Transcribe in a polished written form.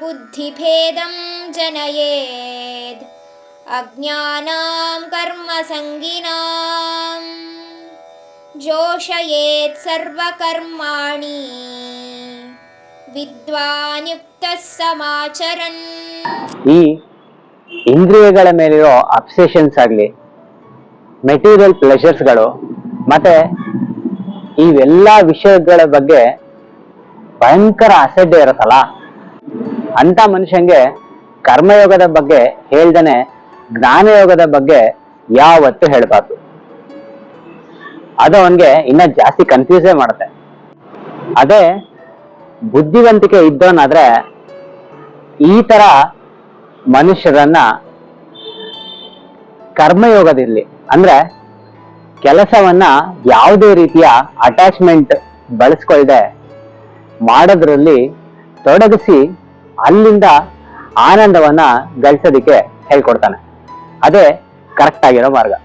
बुद्धिभेदं जनयेद् अज्ञानां कर्मसङ्गिनां जोषयेत् सर्वकर्माणि ವಿದ್ವಾನ್ ಯುಕ್ತಃ ಸಮಾಚರನ್. ಈ ಇಂದ್ರಿಯಗಳ ಮೇಲಿರೋ ಅಬ್ಸೆಷನ್ಸ್ ಆಗಲಿ, ಮೆಟೀರಿಯಲ್ ಪ್ಲೆಷರ್ಸ್ಗಳು, ಮತ್ತೆ ಇವೆಲ್ಲ ವಿಷಯಗಳ ಬಗ್ಗೆ ಭಯಂಕರ ಅಸಡ್ಡೆ ಇರುತ್ತಲ್ಲ, ಅಂತ ಮನುಷ್ಯಂಗೆ ಕರ್ಮಯೋಗದ ಬಗ್ಗೆ ಹೇಳ್ದೇನೆ ಜ್ಞಾನಯೋಗದ ಬಗ್ಗೆ ಯಾವತ್ತೂ ಹೇಳ್ಬಾರ್ದು. ಅದು ಅವನ್ಗೆ ಇನ್ನ ಜಾಸ್ತಿ ಕನ್ಫ್ಯೂಸೇ ಮಾಡುತ್ತೆ. ಅದೇ ಬುದ್ಧಿವಂತಿಕೆ ಇದ್ದವನಾದ್ರೆ ಈ ತರ ಮನುಷ್ಯರನ್ನ ಕರ್ಮಯೋಗದಿರ್ಲಿ ಅಂದ್ರೆ ಕೆಲಸವನ್ನ ಯಾವುದೇ ರೀತಿಯ ಅಟ್ಯಾಚ್ಮೆಂಟ್ ಬಳಸ್ಕೊಳ್ದೆ ಮಾಡೋದ್ರಲ್ಲಿ ತೊಡಗಿಸಿ ಅಲ್ಲಿಂದ ಆನಂದವನ್ನ ಗಳಿಸೋದಿಕ್ಕೆ ಹೇಳ್ಕೊಡ್ತಾನೆ. ಅದೇ ಕರೆಕ್ಟ್ ಆಗಿರೋ ಮಾರ್ಗ.